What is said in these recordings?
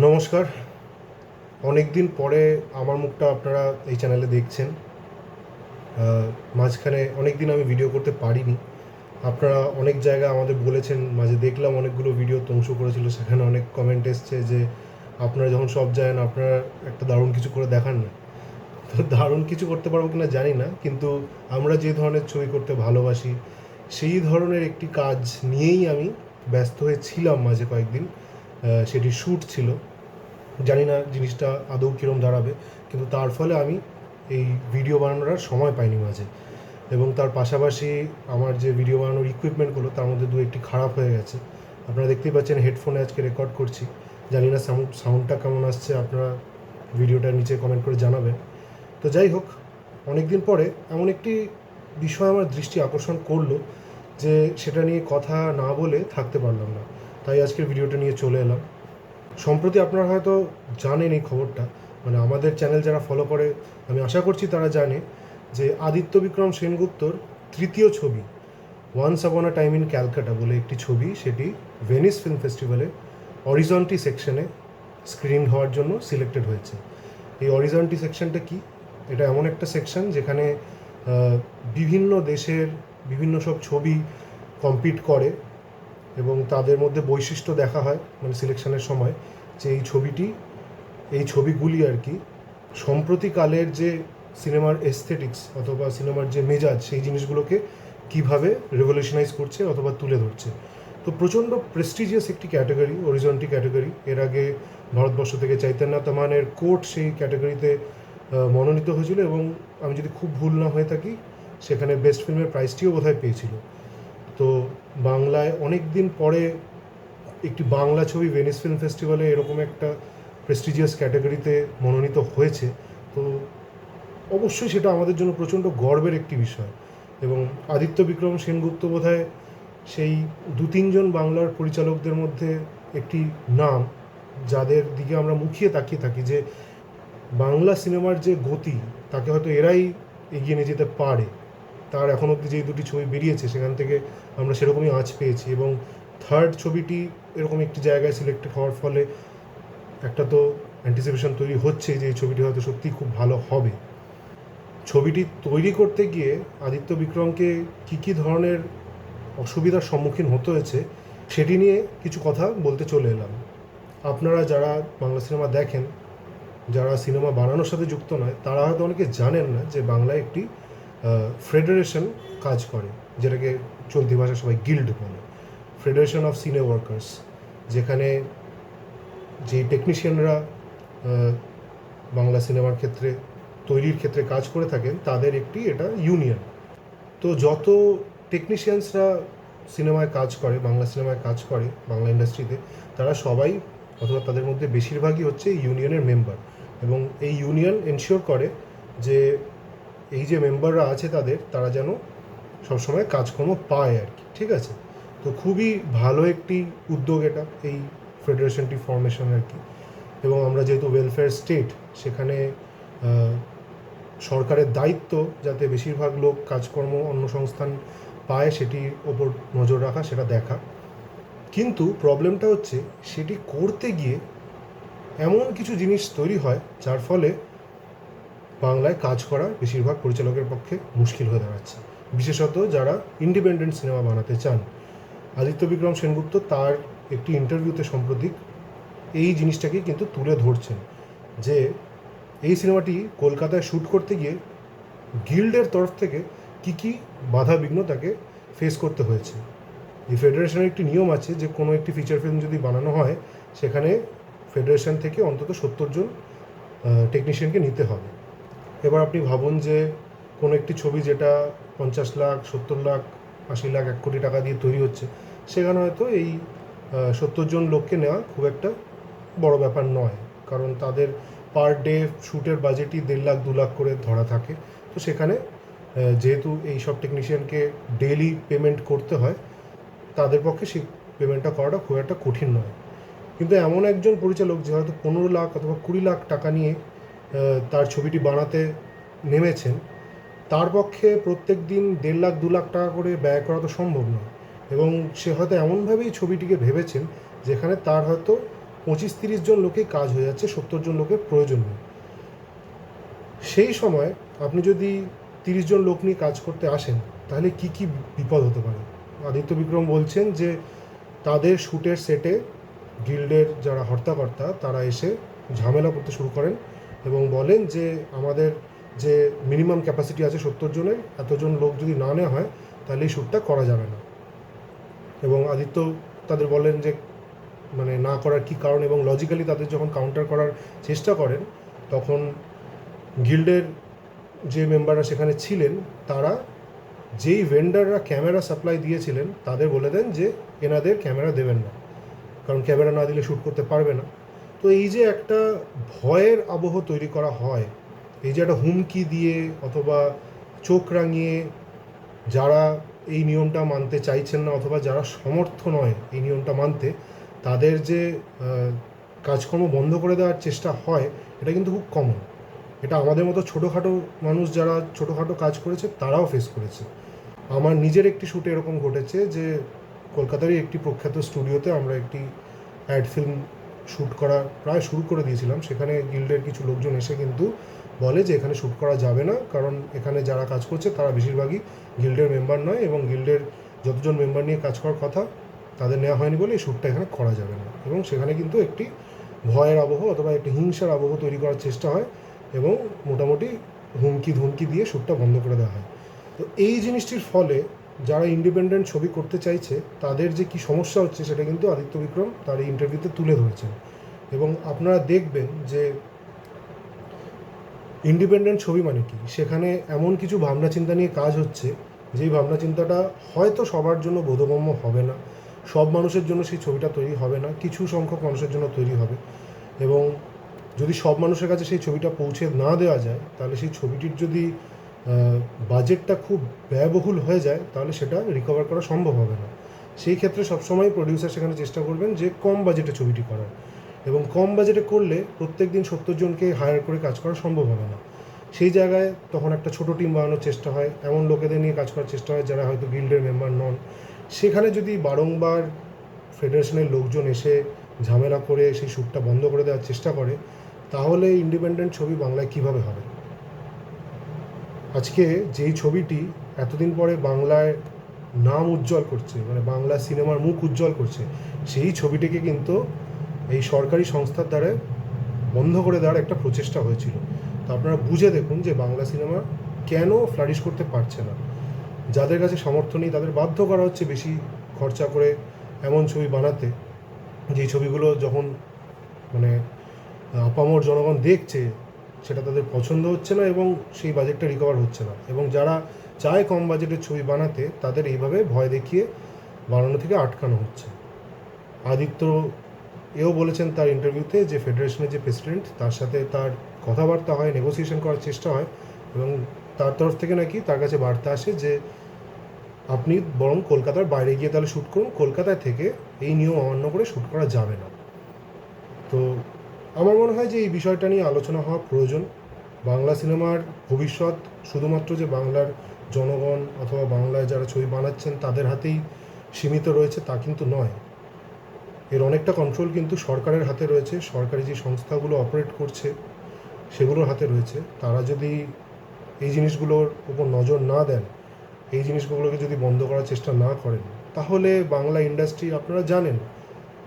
নমস্কার। অনেক দিন পরে আমার মুখটা আপনারা এই চ্যানেলে দেখছেন। মাঝখানে অনেক দিন আমি ভিডিও করতে পারিনি। আপনারা অনেক জায়গায় আমাদের বলেছেন, মাঝে দেখলাম অনেকগুলো ভিডিও তংশু করেছিল, সেখানে অনেক কমেন্ট এসছে যে আপনারা যখন সব যান আপনারা একটা দারুণ কিছু করে দেখান না। তো দারুণ কিছু করতে পারবো কিনা জানি না, কিন্তু আমরা যে ধরনের ছবি করতে ভালোবাসি সেই ধরনের একটি কাজ নিয়েই আমি ব্যস্ত হয়েছিলাম মাঝে কয়েকদিন। সেটি শ্যুট ছিল। জানি না জিনিসটা আদৌ কীরকম দাঁড়াবে, কিন্তু তার ফলে আমি এই ভিডিও বানানোর আর সময় পাইনি মাঝে। এবং তার পাশাপাশি আমার যে ভিডিও বানানোর ইকুইপমেন্টগুলো তার মধ্যে দু একটি খারাপ হয়ে গেছে। আপনারা দেখতেই পাচ্ছেন হেডফোনে আজকে রেকর্ড করছি। জানি না সাউন্ডটা কেমন আসছে, আপনারা ভিডিওটার নিচে কমেন্ট করে জানাবেন। তো যাই হোক, অনেক দিন পরে এমন একটি বিষয় আমার দৃষ্টি আকর্ষণ করলো যে সেটা নিয়ে কথা না বলে থাকতে পারলাম না, তাই আজকের ভিডিওটা নিয়ে চলে এলাম। সম্প্রতি আপনারা হয়তো জানেন এই খবরটা, মানে আমাদের চ্যানেল যারা ফলো করে আমি আশা করছি তারা জানে যে আদিত্য বিক্রম সেনগুপ্তর তৃতীয় ছবি once upon a time in Calcutta বলে একটি ছবি, সেটি ভেনিস ফিল্ম ফেস্টিভ্যালে অরিজন্টি সেকশনে স্ক্রিন হওয়ার জন্য সিলেক্টেড হয়েছে। এই অরিজন্টি সেকশনটা কি? এটা এমন একটা সেকশন যেখানে বিভিন্ন দেশের বিভিন্ন সব ছবি কম্পিট করে এবং তাদের মধ্যে বৈশিষ্ট্য দেখা হয়, মানে সিলেকশনের সময়, যে এই ছবিগুলি আর কি সম্প্রতিকালের যে সিনেমার এস্থেটিক্স অথবা সিনেমার যে মেজাজ সেই জিনিসগুলোকে কিভাবে রেভলিউশনাইজ করছে অথবা তুলে ধরছে। তো প্রচণ্ড প্রেস্টিজিয়াস একটি ক্যাটাগরি, অরিজন্টি ক্যাটাগরি। এর আগে ভারতবর্ষ থেকে চৈতন্য তমানের কোর্ট সেই ক্যাটাগরিতে মনোনীত হয়েছিল এবং আমি যদি খুব ভুল না হয়ে থাকি সেখানে বেস্ট ফিল্মের প্রাইজটিও বোধহয় পেয়েছিল। তো বাংলায় অনেক দিন পরে একটি বাংলা ছবি ভেনিস ফিল্ম ফেস্টিভ্যালে এরকম একটা প্রেস্টিজিয়াস ক্যাটাগরিতে মনোনীত হয়েছে। তো অবশ্যই সেটা আমাদের জন্য প্রচণ্ড গর্বের একটি বিষয়। এবং আদিত্য বিক্রম সেনগুপ্ত বোধহয় সেই দু তিনজন বাংলার পরিচালকদের মধ্যে একটি নাম, যাদের দিকে আমরা মুখিয়ে তাকিয়ে থাকি যে বাংলা সিনেমার যে গতি তাকে হয়তো এরাই এগিয়ে নিয়ে যেতে পারে। তার এখন অবধি যেই দুটি ছবি বেরিয়েছে সেখান থেকে আমরা সেরকমই আঁচ পেয়েছি, এবং থার্ড ছবিটি এরকম একটি জায়গায় সিলেক্টেড হওয়ার ফলে একটা তো অ্যান্টিসিপেশন তৈরি হচ্ছে যে এই ছবিটি হয়তো সত্যিই খুব ভালো হবে। ছবিটি তৈরি করতে গিয়ে আদিত্য বিক্রমকে কী ধরনের অসুবিধার সম্মুখীন হতে হয়েছে সেটি নিয়ে কিছু কথা বলতে চলে এলাম। আপনারা যারা বাংলা সিনেমা দেখেন, যারা সিনেমা বানানোর সাথে যুক্ত নয়, তারা হয়তো অনেকে জানেন না যে বাংলায় একটি ফেডারেশন কাজ করে, যেটাকে চলতি ভাষায় সবাই গিল্ড বলে, ফেডারেশন অফ সিনে ওয়ার্কার্স, যেখানে যেই টেকনিশিয়ানরা বাংলা সিনেমার ক্ষেত্রে তৈরির ক্ষেত্রে কাজ করে থাকেন তাদের একটি এটা ইউনিয়ন। তো যত টেকনিশিয়ানসরা সিনেমায় কাজ করে, বাংলা সিনেমায় কাজ করে, বাংলা ইন্ডাস্ট্রিতে, তারা সবাই অথবা তাদের মধ্যে বেশিরভাগই হচ্ছে ইউনিয়নের মেম্বার। এবং এই ইউনিয়ন এনশিওর করে যে এই যে মেম্বাররা আছে তারা যেন সবসময় কাজকর্ম পায় আর কি, ঠিক আছে? তো খুবই ভালো একটি উদ্যোগ এটা, এই ফেডারেশনটি ফর্মেশন আর কি। এবং আমরা যেহেতু ওয়েলফেয়ার স্টেট, সেখানে সরকারের দায়িত্ব যাতে বেশিরভাগ লোক কাজকর্ম অন্য সংস্থান পায় সেটির ওপর নজর রাখা, সেটা দেখা। কিন্তু প্রবলেমটা হচ্ছে সেটি করতে গিয়ে এমন কিছু জিনিস তৈরি হয় যার ফলে বাংলায় কাজ করা বেশিরভাগ পরিচালকের পক্ষে মুশকিল হয়ে দাঁড়াচ্ছে, বিশেষত যারা ইন্ডিপেন্ডেন্ট সিনেমা বানাতে চান। আদিত্য বিক্রম সেনগুপ্ত তার একটি ইন্টারভিউতে সম্প্রতি এই জিনিসটাকে কিন্তু তুলে ধরছেন যে এই সিনেমাটি কলকাতায় শ্যুট করতে গিয়ে গিল্ডের তরফ থেকে কী বাধা বিঘ্ন তাকে ফেস করতে হয়েছে। এই ফেডারেশনের একটি নিয়ম আছে যে কোনো একটি ফিচার ফিল্ম যদি বানানো হয় সেখানে ফেডারেশন থেকে অন্তত 70 জন টেকনিশিয়ানকে নিতে হবে। এবার আপনি ভাবুন যে কোনো একটি ছবি যেটা 50 লাখ, 70 লাখ, 80 লাখ, 1 কোটি টাকা দিয়ে তৈরি হচ্ছে, সেখানে হয়তো এই 70 জন লোককে নেওয়া খুব একটা বড় ব্যাপার নয়, কারণ তাদের পার ডে শ্যুটের বাজেটই 1.5 লাখ 2 লাখ করে ধরা থাকে। তো সেখানে যেহেতু এই সব টেকনিশিয়ানকে ডেইলি পেমেন্ট করতে হয়, তাদের পক্ষে সেই পেমেন্টটা করাটা খুব একটা কঠিন নয়। কিন্তু এমন একজন পরিচালক যে হয়তো 15 লাখ অথবা 20 লাখ টাকা নিয়ে তার ছবিটি বানাতে নেমেছেন, তার পক্ষে প্রত্যেক দিন 1.5 লাখ 2 লাখ টাকা করে ব্যয় করা তো সম্ভব নয়। এবং সে হয়তো এমনভাবেই ছবিটিকে ভেবেছেন যেখানে তার হয়তো 25-30 জন লোকেই কাজ হয়ে যাচ্ছে, 70 জন লোকের প্রয়োজন নেই। সেই সময় আপনি যদি 30 জন লোক নিয়ে কাজ করতে আসেন, তাহলে কি কি বিপদ হতে পারে। আদিত্য বিক্রম বলছেন যে তাদের শ্যুটের সেটে গিল্ডের যারা হর্তাকর্তা তারা এসে ঝামেলা করতে শুরু করেন এবং বলেন যে আমাদের যে মিনিমাম ক্যাপাসিটি আছে 70 জনের, এতজন লোক যদি না নেওয়া হয় তাহলে এই শ্যুটটা করা যাবে না। এবং আদিত্য তাদের বলেন যে মানে না করার কী কারণ, এবং লজিক্যালি তাদের যখন কাউন্টার করার চেষ্টা করেন তখন গিল্ডের যে মেম্বাররা সেখানে ছিলেন তারা যেই ভেন্ডাররা ক্যামেরা সাপ্লাই দিয়েছিলেন তাদের বলে দেন যে এনাদের ক্যামেরা দেবেন না, কারণ ক্যামেরা না দিলে শ্যুট করতে পারবে না। তো এই যে একটা ভয়ের আবহ তৈরি করা হয়, এই যে একটা হুমকি দিয়ে অথবা চোখ রাঙিয়ে যারা এই নিয়মটা মানতে চাইছেন না অথবা যারা সমর্থ নয় এই নিয়মটা মানতে, তাদের যে কাজকর্ম বন্ধ করে দেওয়ার চেষ্টা হয়, এটা কিন্তু খুব কমন। এটা আমাদের মতো ছোটোখাটো মানুষ যারা ছোটোখাটো কাজ করেছে তারাও ফেস করেছে। আমার নিজের একটি শ্যুটে এরকম ঘটেছে যে কলকাতারই একটি প্রখ্যাত স্টুডিওতে আমরা একটি অ্যাড ফিল্ম শ্যুট করা প্রায় শুরু করে দিয়েছিলাম। সেখানে গিল্ডের কিছু লোকজন এসে কিন্তু বলে যে এখানে শ্যুট করা যাবে না, কারণ এখানে যারা কাজ করছে তারা বেশিরভাগই গিল্ডের মেম্বার নয় এবং গিল্ডের যতজন মেম্বার নিয়ে কাজ করার কথা তাদের নেওয়া হয়নি বলে এই শ্যুটটা এখানে করা যাবে না। এবং সেখানে কিন্তু একটি ভয়ের আবহ অথবা একটি হিংসার আবহ তৈরি করার চেষ্টা হয় এবং মোটামুটি হুমকি ধুমকি দিয়ে শ্যুটটা বন্ধ করে দেওয়া হয়। তো এই জিনিসটির ফলে যারা ইন্ডিপেন্ডেন্ট ছবি করতে চাইছে তাদের যে কী সমস্যা হচ্ছে সেটা কিন্তু আদিত্য বিক্রম তার এই ইন্টারভিউতে তুলে ধরেছেন। এবং আপনারা দেখবেন যে ইন্ডিপেন্ডেন্ট ছবি মানে কি, সেখানে এমন কিছু ভাবনা চিন্তা নিয়ে কাজ হচ্ছে যেই ভাবনা চিন্তাটা হয়তো সবার জন্য বোধগম্য হবে না, সব মানুষের জন্য সেই ছবিটা তৈরি হবে না, কিছু সংখ্যক মানুষের জন্য তৈরি হবে। এবং যদি সব মানুষের কাছে সেই ছবিটা পৌঁছে না দেওয়া যায় তাহলে সেই ছবিটির যদি বাজেটটা খুব ব্যয়বহুল হয়ে যায় তাহলে সেটা রিকভার করা সম্ভব হবে না। সেই ক্ষেত্রে সবসময় প্রডিউসার সেখানে চেষ্টা করবেন যে কম বাজেটে ছবিটি করার, এবং কম বাজেটে করলে প্রত্যেক দিন 70 জনকে হায়ার করে কাজ করা সম্ভব হবে না। সেই জায়গায় তখন একটা ছোটো টিম বানানোর চেষ্টা হয়, এমন লোকেদের নিয়ে কাজ করার চেষ্টা হয় যারা হয়তো গিল্ডের মেম্বার নন। সেখানে যদি বারংবার ফেডারেশনের লোকজন এসে ঝামেলা করে সেই শ্যুটটা বন্ধ করে দেওয়ার চেষ্টা করে, তাহলে ইন্ডিপেন্ডেন্ট ছবি বাংলায় কীভাবে হবে। আজকে যেই ছবিটি এতদিন পরে বাংলায় নাম উজ্জ্বল করছে, মানে বাংলা সিনেমার মুখ উজ্জ্বল করছে, সেই ছবিটিকে কিন্তু এই সরকারি সংস্থার দ্বারা বন্ধ করে দেওয়ার একটা প্রচেষ্টা হয়েছিল। তো আপনারা বুঝে দেখুন যে বাংলা সিনেমা কেন ফ্লারিশ করতে পারছে না। যাদের কাছে সামর্থ্য নেই তাদের বাধ্য করা হচ্ছে বেশি খরচা করে এমন ছবি বানাতে, যেই ছবিগুলো যখন মানে আপামর জনগণ দেখছে সেটা তাদের পছন্দ হচ্ছে না এবং সেই বাজেটটা রিকভার হচ্ছে না। এবং যারা চায় কম বাজেটের ছবি বানাতে তাদের এইভাবে ভয় দেখিয়ে বানানো থেকে আটকানো হচ্ছে। আদিত্য এও বলেছেন তার ইন্টারভিউতে যে ফেডারেশনের যে প্রেসিডেন্ট তার সাথে তার কথাবার্তা হয়, নেগোসিয়েশন করার চেষ্টা হয় এবং তার তরফ থেকে নাকি তার কাছে বার্তা আসে যে আপনি বরং কলকাতার বাইরে গিয়ে তাহলে শ্যুট করুন, কলকাতায় থেকে এই নিয়ম অমান্য করে শ্যুট করা যাবে না। তো আমার মনে হয় যে এই বিষয়টা নিয়ে আলোচনা হওয়া প্রয়োজন। বাংলা সিনেমার ভবিষ্যৎ শুধুমাত্র যে বাংলার জনগণ অথবা বাংলায় যারা ছবি বানাচ্ছেন তাদের হাতেই সীমিত রয়েছে তা কিন্তু নয়। এর অনেকটা কন্ট্রোল কিন্তু সরকারের হাতে রয়েছে, সরকারি যে সংস্থাগুলো অপারেট করছে সেগুলোর হাতে রয়েছে। তারা যদি এই জিনিসগুলোর উপর নজর না দেন, এই জিনিসগুলোকে যদি বন্ধ করার চেষ্টা না করেন, তাহলে বাংলা ইন্ডাস্ট্রি, আপনারা জানেন,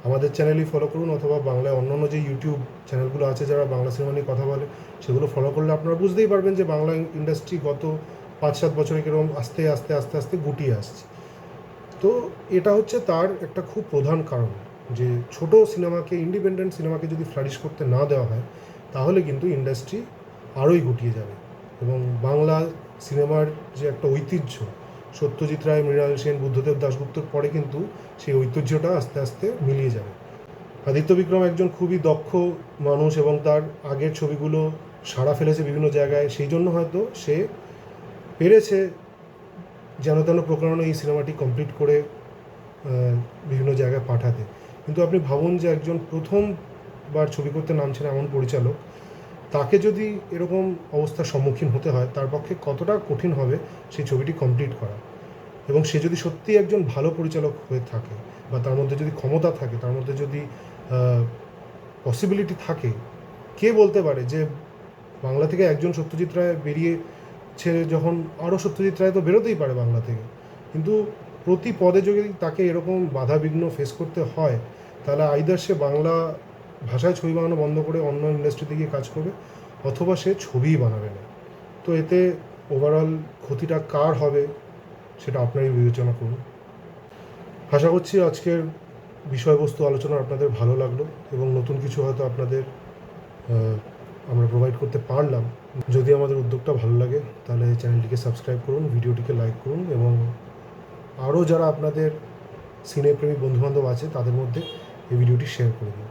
আমাদের চ্যানেলই ফলো করুন অথবা বাংলায় অন্যান্য যে ইউটিউব চ্যানেলগুলো আছে যারা বাংলা সিনেমা নিয়ে কথা বলে সেগুলো ফলো করলে আপনারা বুঝতেই পারবেন যে বাংলা ইন্ডাস্ট্রি গত 5-7 বছরে কীরকম আস্তে আস্তে আস্তে আস্তে গুটিয়ে আসছে। তো এটা হচ্ছে তার একটা খুব প্রধান কারণ যে ছোট সিনেমাকে, ইন্ডিপেন্ডেন্ট সিনেমাকে যদি ফ্লারিশ করতে না দেওয়া হয় তাহলে কিন্তু ইন্ডাস্ট্রি আরোই গুটিয়ে যাবে। এবং বাংলা সিনেমার যে একটা ঐতিহ্য, সত্যজিৎ রায়, মৃণাল সেন, বুদ্ধদেব দাশগুপ্তর পরে কিন্তু সেই ঐতিহ্যটা আস্তে আস্তে মিলিয়ে যাবে। আদিত্য বিক্রম একজন খুবই দক্ষ মানুষ এবং তার আগের ছবিগুলো সাড়া ফেলেছে বিভিন্ন জায়গায়, সেই জন্য হয়তো সে পেরেছে যেন তেন প্রকারণে এই সিনেমাটি কমপ্লিট করে বিভিন্ন জায়গায় পাঠাতে। কিন্তু আপনি ভাবুন যে একজন প্রথমবার ছবি করতে নামছেন এমন পরিচালক, তাকে যদি এরকম অবস্থার সম্মুখীন হতে হয় তার পক্ষে কতটা কঠিন হবে সেই ছবিটি কমপ্লিট করা। এবং সে যদি সত্যিই একজন ভালো পরিচালক হয়ে থাকে বা তার মধ্যে যদি ক্ষমতা থাকে, তার মধ্যে যদি পসিবিলিটি থাকে, কে বলতে পারে যে বাংলা থেকে একজন সত্যজিৎ রায় বেরিয়ে ছেড়ে যখন আরও সত্যজিৎ রায় তো বেরোতেই পারে বাংলা থেকে, কিন্তু প্রতি পদে যদি তাকে এরকম বাধা বিঘ্ন ফেস করতে হয়, তাহলে আইদার সে বাংলা ভাষায় ছবি বানানো বন্ধ করে অন্য ইন্ডাস্ট্রিতে গিয়ে কাজ করবে, অথবা সে ছবিই বানাবে না। তো এতে ওভারঅল ক্ষতিটা কার হবে সেটা আপনারই বিবেচনা করুন। আশা করছি আজকের বিষয়বস্তু আলোচনা আপনাদের ভালো লাগলো এবং নতুন কিছু হয়তো আপনাদের আমরা প্রোভাইড করতে পারলাম। যদি আমাদের উদ্যোগটা ভালো লাগে তাহলে চ্যানেলটিকে সাবস্ক্রাইব করুন, ভিডিওটিকে লাইক করুন এবং আরও যারা আপনাদের সিনেপ্রেমী বন্ধুবান্ধব আছে তাদের মধ্যে এই ভিডিওটি শেয়ার করে দিন।